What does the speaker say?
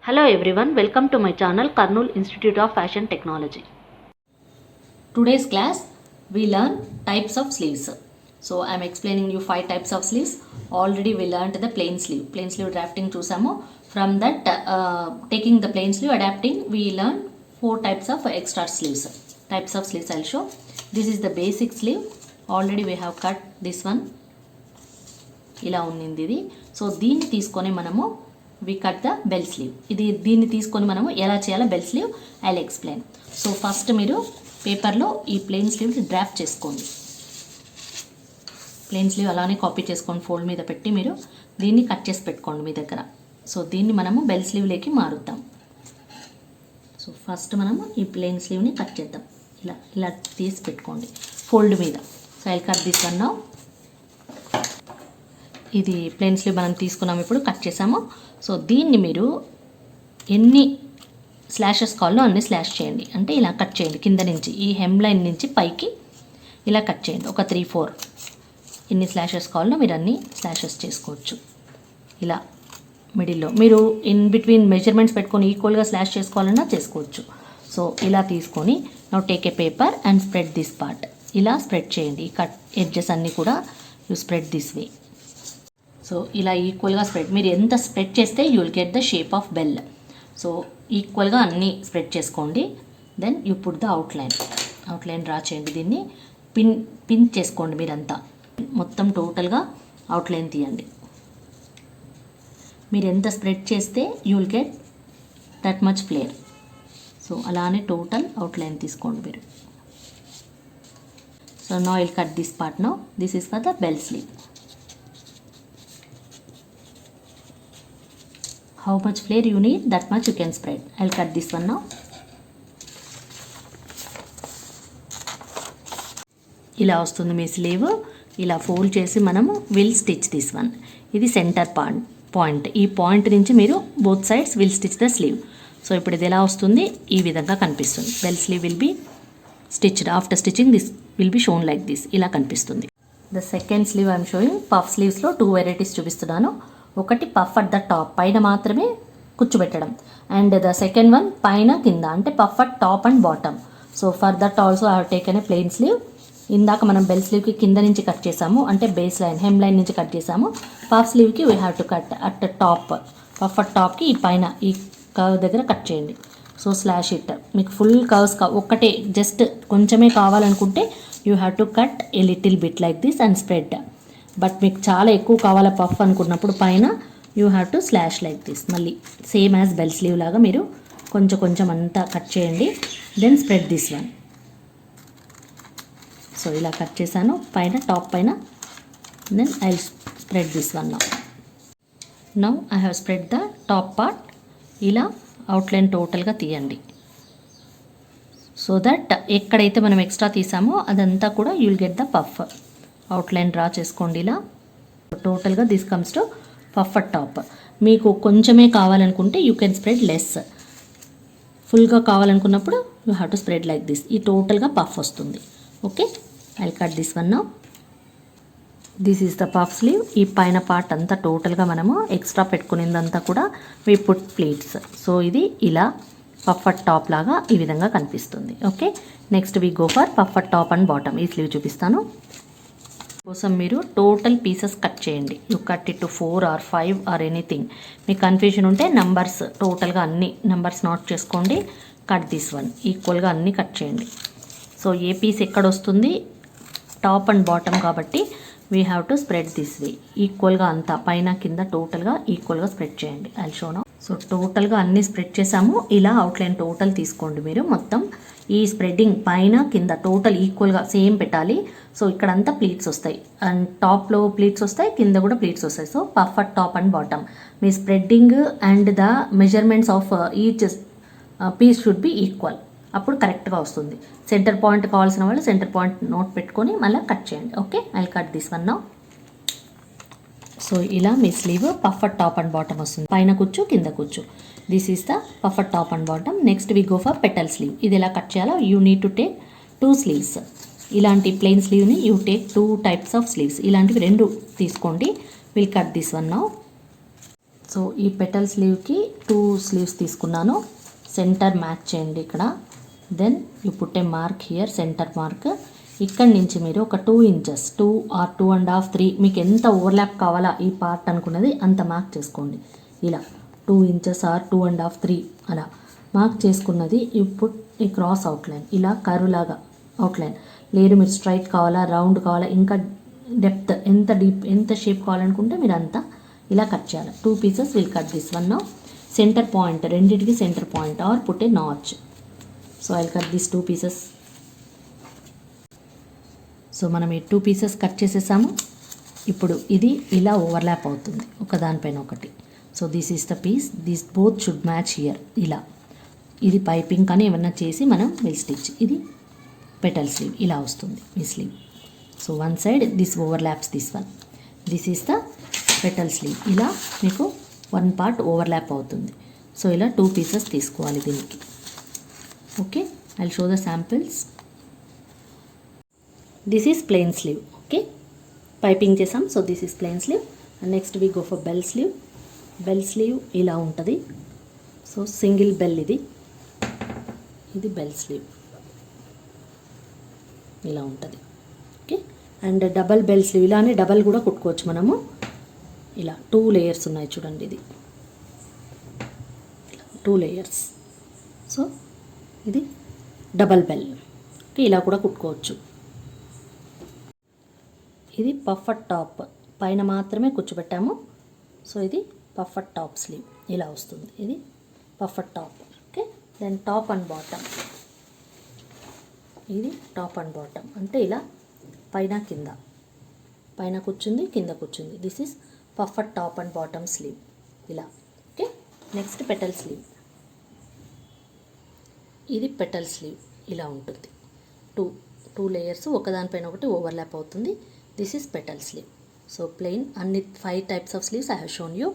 Hello everyone, welcome to my channel Kurnool Institute of Fashion Technology. Today's class we learn types of sleeves. So I am explaining you 5 types of sleeves. Already we learned the plain sleeve drafting చూసాము. From that taking the plain sleeve adapting we learn 4 types of extra sleeves. Types of sleeves I'll show. This is the basic sleeve. Already we have cut this one. ఇలా ఉన్నింది ఇది. So దీన్ని తీసుకొని మనము we cut the bell sleeve. ఇది దీన్ని తీసుకొని మనము ఎలా చేయాలో bell sleeve I'll explain. So first మీరు పేపర్లో ఈ ప్లెయిన్ స్లీవ్స్ డ్రాఫ్ట్ చేసుకోండి. ప్లెయిన్ స్లీవ్ అలానే కాపీ చేసుకోండి, ఫోల్డ్ మీద పెట్టి మీరు దీన్ని కట్ చేసి పెట్టుకోండి మీ దగ్గర. సో దీన్ని మనము బెల్ స్లీవ్లోకి మారుద్దాం. సో ఫస్ట్ మనము ఈ ప్లెయిన్ స్లీవ్ని కట్ చేద్దాం. ఇలా ఇలా తీసి పెట్టుకోండి ఫోల్డ్ మీద. So I cut this one now. ఇది ప్లెయిన్ స్లీవ్ మనం తీసుకున్నాము, ఇప్పుడు కట్ చేసాము. సో దీన్ని మీరు ఎన్ని స్లాషెస్ కావాలో అన్ని స్లాష్ చేయండి. అంటే ఇలా కట్ చేయండి, కింద నుంచి ఈ హెమ్ లైన్ నుంచి పైకి ఇలా కట్ చేయండి. ఒక 3-4 ఎన్ని స్లాషెస్ కావాలో మీరు అన్ని స్లాషెస్ చేసుకోవచ్చు. ఇలా మిడిల్లో మీరు ఇన్ బిట్వీన్ మెజర్మెంట్స్ పెట్టుకొని ఈక్వల్గా స్లాష్ చేసుకోవాలన్నా చేసుకోవచ్చు. సో ఇలా తీసుకొని now take a paper and spread this part. ఇలా స్ప్రెడ్ చేయండి. ఈ కట్ ఎడ్జెస్ అన్నీ కూడా you spread this way. So ఇలా ఈక్వల్గా స్ప్రెడ్, మీరు ఎంత స్ప్రెడ్ చేస్తే you will get the shape of bell. So ఈక్వల్గా అన్నీ స్ప్రెడ్ చేసుకోండి. Then you put the outline draw చేయండి. దీన్ని పిన్ చేసుకోండి. మీరంతా మొత్తం టోటల్గా అవుట్లైన్ తీయండి. మీరు ఎంత స్ప్రెడ్ చేస్తే you will get that much flare. So అలానే టోటల్ అవుట్లైన్ తీసుకోండి మీరు. So now I'll cut this part. Now this is for the bell sleeve. How much flare you need, that much you can spread. I'll cut this one now. ఇలా వస్తుంది మీ slew. ఇలా fold చేసి మనము will stitch this one. ఇది center point. ఈ point నుంచి మీరు both sides will stitch the sleeve. So ఇప్పుడు ఇది ఎలా వస్తుంది, ఈ విధంగా కనిపిస్తుంది. Bell sleeve will be stitched. After stitching this will be shown like this. ఇలా కనిపిస్తుంది. The second sleeve I'm showing. Puff స్లీవ్స్లో 2 వెరైటీస్ చూపిస్తున్నాను. ఒకటి పఫ్ అట్ ద టాప్, పైన మాత్రమే కూర్చోబెట్టడం. అండ్ ద సెకండ్ వన్ పైన కింద, అంటే puff at top and bottom. So for that also I have taken a plain sleeve. ఇందాక మనం బెల్ స్లీవ్కి కింద నుంచి కట్ చేసాము, అంటే బేస్ లైన్ హెమ్ లైన్ నుంచి కట్ చేసాము. పఫ్ స్లీవ్కి we have to cut at top. Puff at టాప్కి ఈ పైన ఈ కర్వ్ దగ్గర కట్ చేయండి. So slash it. మీకు ఫుల్ కర్వ్స్ ఒక్కటే జస్ట్ కొంచెమే కావాలనుకుంటే you have to cut a little bit like this and spread. But మీకు చాలా ఎక్కువ కావాలా పఫ్ అనుకున్నప్పుడు పైన you have to slash like this. మళ్ళీ సేమ్ యాజ్ బెల్ స్లీవ్ లాగా మీరు కొంచెం అంతా కట్ చేయండి. Then spread this one. So ఇలా కట్ చేశాను పైన, టాప్ పైన. Then I will spread this one. Now I have spread the top part. ఇలా అవుట్లైన్ టోటల్గా తీయండి. సో దట్ ఎక్కడైతే మనం ఎక్స్ట్రా తీసామో అదంతా కూడా you will get the puff. Outline draw చేసుకోండి ఇలా. టోటల్గా this comes to puff at top. మీకు కొంచెమే కావాలనుకుంటే యూ కెన్ స్ప్రెడ్ లెస్. ఫుల్గా కావాలనుకున్నప్పుడు you have to spread like this. ఈ టోటల్గా పఫ్ వస్తుంది. Okay, I cut this one now. This is the puff sleeve. ఈ పైన పార్ట్ అంతా టోటల్గా మనము ఎక్స్ట్రా పెట్టుకునేదంతా కూడా వి పుట్ ప్లీట్స్. సో ఇది ఇలా పఫ్ అట్ టాప్ లాగా ఈ విధంగా కనిపిస్తుంది. Okay, next we go for puff at top and bottom. ఈ స్లీవ్ చూపిస్తాను. కోసం మీరు టోటల్ పీసెస్ కట్ చేయండి. You cut it to 4 or 5 or anything. మీకు కన్ఫ్యూజన్ ఉంటే నంబర్స్ టోటల్గా అన్ని నంబర్స్ నోట్ చేసుకోండి. Cut this one. ఈక్వల్గా అన్నీ కట్ చేయండి. సో ఏ పీస్ ఎక్కడ వస్తుంది, టాప్ అండ్ బాటమ్ కాబట్టి we have to spread this way. ఈక్వల్గా అంతా పైన కింద టోటల్గా ఈక్వల్గా స్ప్రెడ్ చేయండి. I show now. సో టోటల్గా అన్నీ స్ప్రెడ్ చేసాము. ఇలా అవుట్లైన్ టోటల్ తీసుకోండి మీరు. మొత్తం ఈ స్ప్రెడ్డింగ్ పైన కింద టోటల్ ఈక్వల్గా సేమ్ పెట్టాలి. సో ఇక్కడంతా ప్లీట్స్ వస్తాయి, అండ్ టాప్లో ప్లీట్స్ వస్తాయి, కింద కూడా ప్లీట్స్ వస్తాయి. So puff at top and bottom. మీ spreading and the measurements of each piece should be equal. అప్పుడు కరెక్ట్గా వస్తుంది. సెంటర్ పాయింట్ కావాల్సిన వాళ్ళు సెంటర్ పాయింట్ నోట్ పెట్టుకొని మళ్ళీ కట్ చేయండి. Okay, I cut this one now. So ఇలా మీ sleeve puff at top and bottom వస్తుంది. పైన కూర్చో, కింద కూర్చో. This is the puff at top and bottom. Next we go for petal sleeve. ఇది ఎలా కట్ చేయాలో you need to take 2 sleeves. ఇలాంటి ప్లెయిన్ స్లీవ్ని you take 2 types of sleeves. ఇలాంటివి 2 తీసుకోండి. Will cut this one now. So ఈ petal స్లీవ్కి 2 sleeves తీసుకున్నాను. సెంటర్ మ్యాచ్ చేయండి ఇక్కడ. Then you put a mark here, centre mark. ఇక్కడి నుంచి మీరు ఒక 2 ఇంచెస్, 2 ఆర్ 2.5, 3 మీకు ఎంత ఓవర్లాప్ కావాలా ఈ పార్ట్ అనుకున్నది అంత మార్క్ చేసుకోండి. ఇలా 2 ఇంచెస్ ఆర్ 2.5, 3 అలా మార్క్ చేసుకున్నది ఇప్పుడు ఈ క్రాస్ అవుట్లైన్ ఇలా కర్వ్ లాగా అవుట్లైన్. లేదు మీరు స్ట్రైట్ కావాలా, రౌండ్ కావాలా, ఇంకా డెప్త్ ఎంత డీప్ ఎంత షేప్ కావాలనుకుంటే మీరు అంతా ఇలా కట్ చేయాలి. 2 pieces will cut this one. Now center point, రెండింటికి center point are put a notch. So I cut this 2 pieces. So మనం ఈ 2 పీసెస్ కట్ చేసేసాము. ఇప్పుడు ఇది ఇలా ఓవర్లాప్ అవుతుంది ఒకదానిపైన ఒకటి. So this is the piece, this both should match here. ఇలా ఇది పైపింగ్ కానీ ఏమన్నా చేసి మనం విల్ స్టిచ్. ఇది పెటల్ స్లీవ్ ఇలా వస్తుంది ఈ sleeve. So one side this overlaps this one. This is the petal sleeve. ఇలా మీకు 1 పార్ట్ ఓవర్లాప్ అవుతుంది. సో ఇలా 2 పీసెస్ తీసుకోవాలి దీనికి. Okay, I show the samples. This is plain sleeve. Okay, piping చేసాం. So this is plain sleeve. And next we go for bell sleeve. Bell sleeve ఇలా ఉంటుంది. So single bell ఇది bell sleeve ఇలా ఉంటుంది. Okay, and double bell sleeve ఇలానే double కూడా కుట్టుకోవచ్చు మనము. ఇలా 2 లేయర్స్ ఉన్నాయి చూడండి, ఇది 2 లేయర్స్. సో ఇది డబల్ బెల్. ఓకే, ఇలా కూడా కుట్టుకోవచ్చు. ఇది పఫర్ టాప్, పైన మాత్రమే కూర్చోబెట్టాము. సో ఇది పఫర్ టాప్ స్లీవ్ ఇలా వస్తుంది. ఇది puffer top. Okay, then top and bottom. ఇది టాప్ అండ్ బాటమ్ అంటే ఇలా పైన కింద, పైన కూర్చుంది కింద కూర్చుంది. This is puffer top and bottom sleeve ఇలా. Okay, next petal sleeve. ఇది పెటల్ స్లీవ్ ఇలా ఉంటుంది. 2 లేయర్స్ ఒకదానిపైన ఒకటి ఓవర్లాప్ అవుతుంది. This is petal sleeve. So plain అన్ని 5 types of sleeves I have shown you.